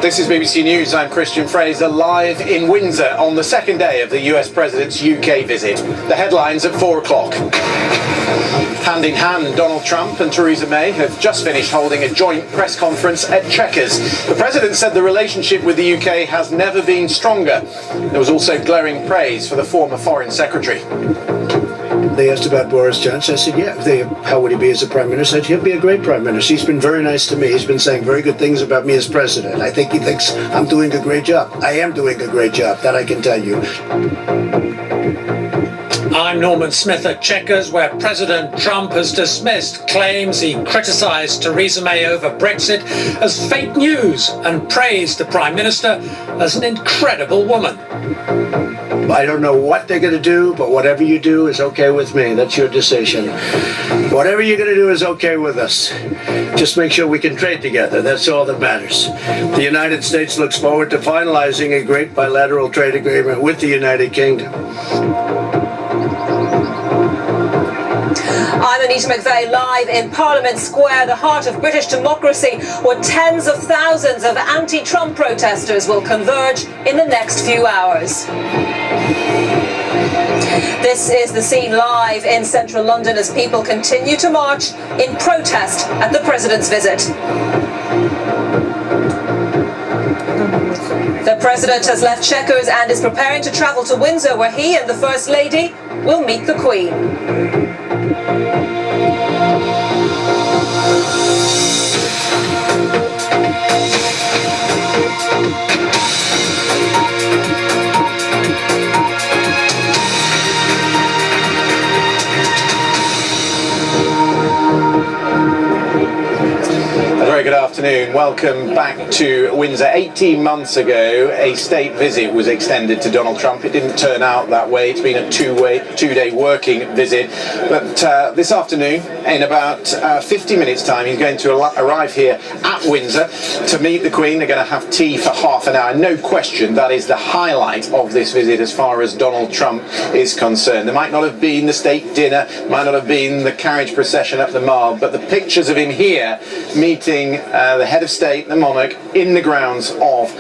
This is BBC News. I'm Christian Fraser, live in Windsor on the second day of the US President's UK visit. The headlines at 4 o'clock. Hand in hand, Donald Trump and Theresa May have just finished holding a joint press conference at Chequers. The President said the relationship with the UK has never been stronger. There was also glowing praise for the former Foreign Secretary. They asked about Boris Johnson. I said, how would he be as a prime minister? I said, he'll be a great prime minister. He's been very nice to me. He's been saying very good things about me as president. I think he thinks I'm doing a great job. I am doing a great job, that I can tell you. I'm Norman Smith at Chequers, where President Trump has dismissed claims he criticised Theresa May over Brexit as fake news and praised the Prime Minister as an incredible woman. I don't know what they're going to do, but whatever you do is okay with me. That's your decision. Whatever you're going to do is okay with us. Just make sure we can trade together. That's all that matters. The United States looks forward to finalizing a great bilateral trade agreement with the United Kingdom. I'm Anita McVeigh, live in Parliament Square, the heart of British democracy, where tens of thousands of anti-Trump protesters will converge in the next few hours. This is the scene live in central London as people continue to march in protest at the President's visit. The President has left Chequers and is preparing to travel to Windsor, where he and the First Lady will meet the Queen. Very good afternoon. Welcome back to Windsor. 18 months ago, a state visit was extended to Donald Trump. It didn't turn out that way. It's been a two-day working visit. But this afternoon, in about 50 minutes' time, he's going to arrive here at Windsor to meet the Queen. They're going to have tea for half an hour. No question, that is the highlight of this visit as far as Donald Trump is concerned. There might not have been the state dinner, might not have been the carriage procession up the Mall, but the pictures of him here meeting the head of state, the monarch, in the grounds of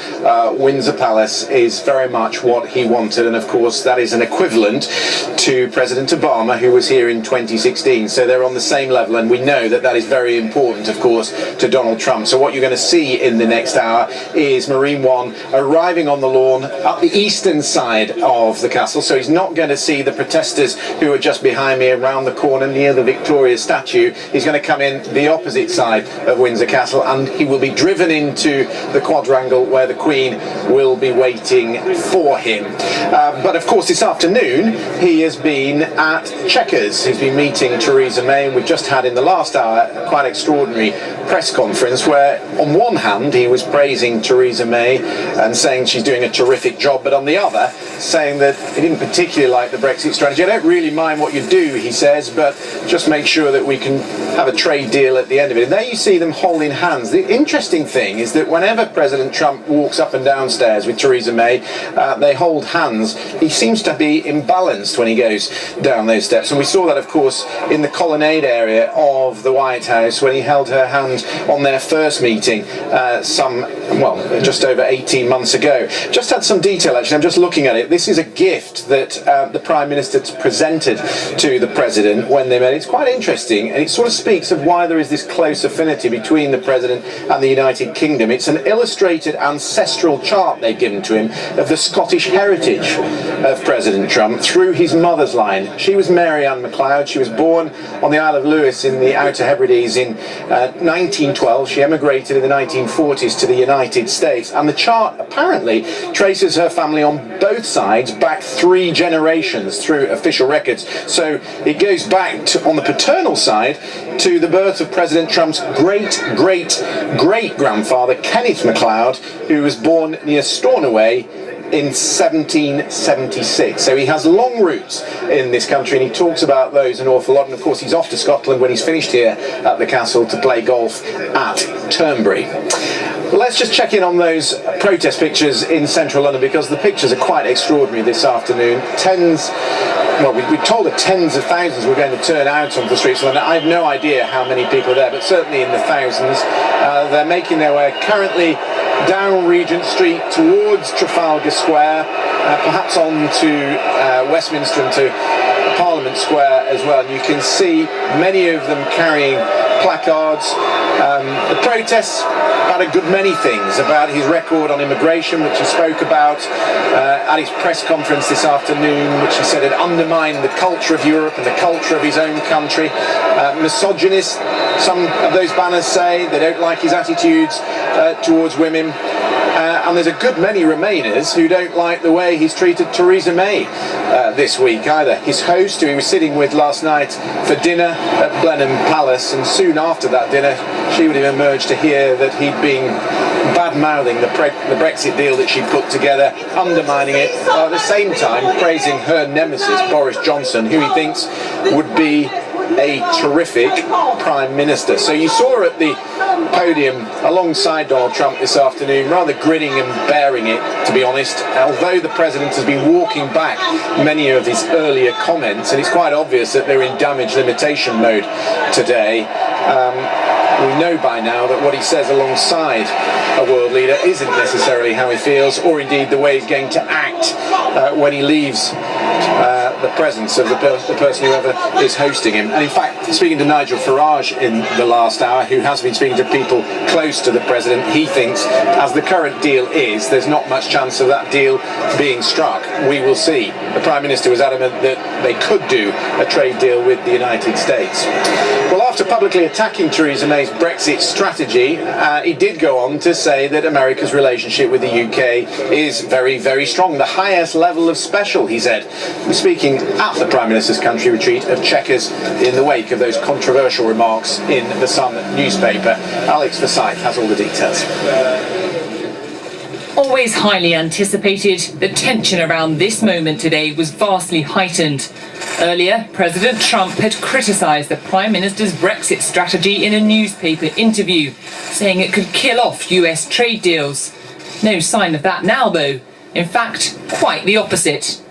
Windsor Palace is very much what he wanted. And of course, that is an equivalent to President Obama, who was here in 2016. So they're on the same level. And we know that that is very important, of course, to Donald Trump. So what you're going to see in the next hour is Marine One arriving on the lawn up the eastern side of the castle. So he's not going to see the protesters who are just behind me around the corner near the Victoria statue. He's going to come in the opposite side of Windsor Castle, and he will be driven into the quadrangle where the Queen will be waiting for him. But of course, this afternoon he has been at Chequers. He's been meeting Theresa May, and we've just had in the last hour a quite extraordinary press conference where on one hand he was praising Theresa May and saying she's doing a terrific job, but on the other saying that he didn't particularly like the Brexit strategy. I don't really mind what you do, he says, but just make sure that we can have a trade deal at the end of it. And there you see them holding hands. The interesting thing is that whenever President Trump walks up and downstairs with Theresa May, they hold hands. He seems to be imbalanced when he goes down those steps. And we saw that, of course, in the colonnade area of the White House when he held her hand on their first meeting just over 18 months ago. Just had some detail, actually. I'm just looking at it. This is a gift that the Prime Minister presented to the President when they met. It's quite interesting, and it sort of speaks of why there is this close affinity between the President and the United Kingdom. It's an illustrated ancestral chart they've given to him of the Scottish heritage of President Trump through his mother's line. She was Mary Ann MacLeod. She was born on the Isle of Lewis in the Outer Hebrides in 1912. She emigrated in the 1940s to the United States, and the chart apparently traces her family on both sides back 3 generations through official records. So it goes back to, on the paternal side, to the birth of President Trump's great-great-great-grandfather, Kenneth MacLeod, who was born near Stornoway in 1776. So he has long roots in this country, and he talks about those an awful lot. And of course, he's off to Scotland when he's finished here at the castle to play golf at Turnberry. Well, let's just check in on those protest pictures in central London, because the pictures are quite extraordinary this afternoon. We're told that tens of thousands were going to turn out onto the streets of London. I have no idea how many people are there, but certainly in the thousands. They're making their way currently down Regent Street towards Trafalgar Square, perhaps on to Westminster and to Parliament Square as well. And you can see many of them carrying placards. The protests about a good many things, about his record on immigration, which he spoke about at his press conference this afternoon, which he said had undermined the culture of Europe and the culture of his own country. Misogynist, some of those banners say. They don't like his attitudes towards women. And there's a good many Remainers who don't like the way he's treated Theresa May this week either. His host, who he was sitting with last night for dinner at Blenheim Palace, and soon after that dinner she would have emerged to hear that he'd been bad-mouthing the Brexit deal that she put together, undermining it, while at the same time praising her nemesis Boris Johnson, who he thinks would be a terrific Prime Minister. So you saw her at the podium alongside Donald Trump this afternoon, rather grinning and bearing it, to be honest, although the President has been walking back many of his earlier comments, and it's quite obvious that they're in damage limitation mode today. We know by now that what he says alongside a world leader isn't necessarily how he feels, or indeed the way he's going to act when he leaves the presence of the person whoever is hosting him. And in fact, speaking to Nigel Farage in the last hour, who has been speaking to people close to the President, he thinks, as the current deal is, there's not much chance of that deal being struck. We will see. The Prime Minister was adamant that they could do a trade deal with the United States. Well, after publicly attacking Theresa May's Brexit strategy, he did go on to say that America's relationship with the UK is very, very strong. The highest level of special, he said, speaking at the Prime Minister's country retreat of Chequers in the wake of those controversial remarks in the Sun newspaper. Alex Forsyth has all the details. Always highly anticipated, the tension around this moment today was vastly heightened. Earlier, President Trump had criticised the Prime Minister's Brexit strategy in a newspaper interview, saying it could kill off US trade deals. No sign of that now, though. In fact, quite the opposite.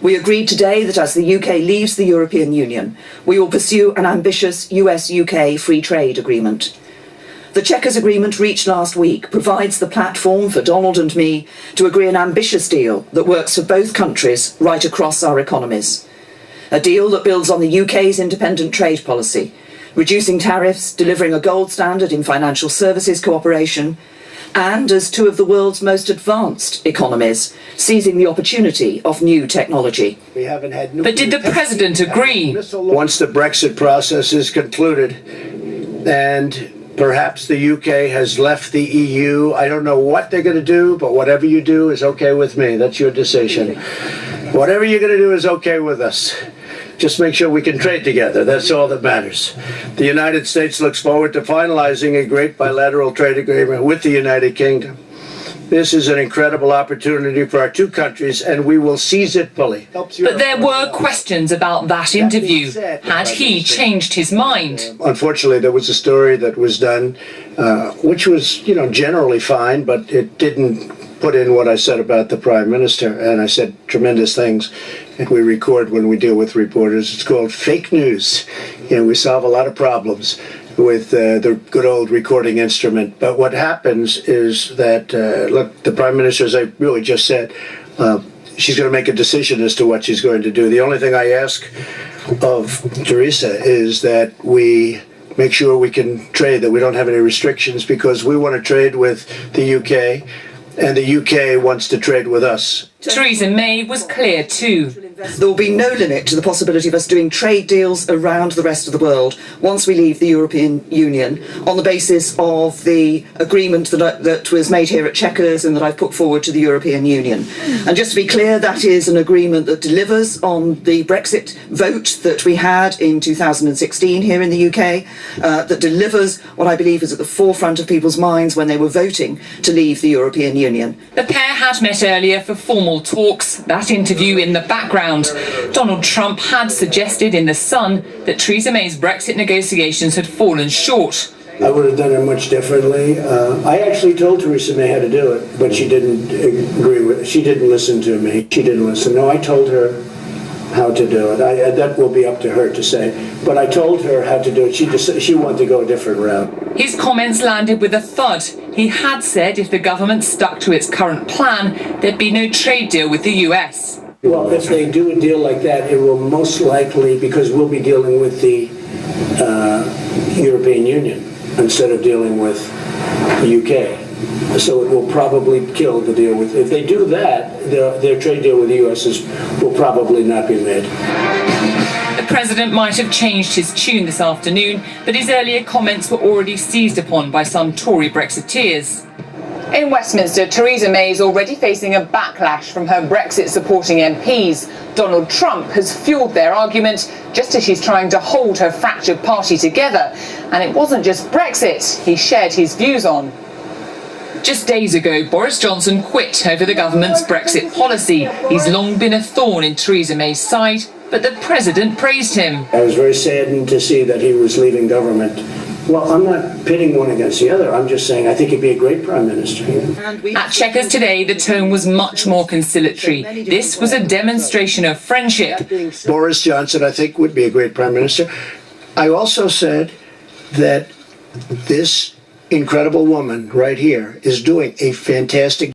We agreed today that as the UK leaves the European Union, we will pursue an ambitious US-UK free trade agreement. The Chequers agreement reached last week provides the platform for Donald and me to agree an ambitious deal that works for both countries right across our economies. A deal that builds on the UK's independent trade policy, reducing tariffs, delivering a gold standard in financial services cooperation, and as two of the world's most advanced economies, seizing the opportunity of new technology. We haven't had But did the President agree? Once the Brexit process is concluded and perhaps the UK has left the EU, I don't know what they're going to do, but whatever you do is okay with me. That's your decision. Whatever you're going to do is okay with us. Just make sure we can trade together. That's all that matters. The United States looks forward to finalizing a great bilateral trade agreement with the United Kingdom. This is an incredible opportunity for our two countries, and we will seize it fully. But there were questions about that interview. Had he changed his mind? Unfortunately, there was a story that was done, which was, generally fine, but it didn't put in what I said about the Prime Minister, and I said tremendous things. And we record when we deal with reporters. It's called fake news. We solve a lot of problems with the good old recording instrument. But what happens is that, look, the Prime Minister, as I really just said, she's going to make a decision as to what she's going to do. The only thing I ask of Theresa is that we make sure we can trade, that we don't have any restrictions, because we want to trade with the UK, and the UK wants to trade with us. Theresa May was clear too. There will be no limit to the possibility of us doing trade deals around the rest of the world once we leave the European Union, on the basis of the agreement that was made here at Chequers and that I've put forward to the European Union. And just to be clear, that is an agreement that delivers on the Brexit vote that we had in 2016 here in the UK, that delivers what I believe is at the forefront of people's minds when they were voting to leave the European Union. The pair had met earlier for formal talks. That interview in the background. Donald Trump had suggested in The Sun that Theresa May's Brexit negotiations had fallen short. I would have done it much differently. I actually told Theresa May how to do it, but she didn't agree with it. She didn't listen to me. She didn't listen. No, I told her how to do it. That will be up to her to say. But I told her how to do it. She wanted to go a different route. His comments landed with a thud. He had said if the government stuck to its current plan, there'd be no trade deal with the US. Well, if they do a deal like that, it will most likely, because we'll be dealing with the European Union instead of dealing with the UK. So it will probably kill the deal with. If they do that, their trade deal with the US will probably not be made. The president might have changed his tune this afternoon, but his earlier comments were already seized upon by some Tory Brexiteers. In Westminster, Theresa May is already facing a backlash from her Brexit-supporting MPs. Donald Trump has fueled their argument just as she's trying to hold her fractured party together. And it wasn't just Brexit he shared his views on. Just days ago, Boris Johnson quit over the government's Brexit policy. He's long been a thorn in Theresa May's side, but the president praised him. I was very saddened to see that he was leaving government. Well, I'm not pitting one against the other. I'm just saying I think he'd be a great prime minister. At Chequers today, the tone was much more conciliatory. This was a demonstration of friendship. Boris Johnson, I think, would be a great prime minister. I also said that this incredible woman right here is doing a fantastic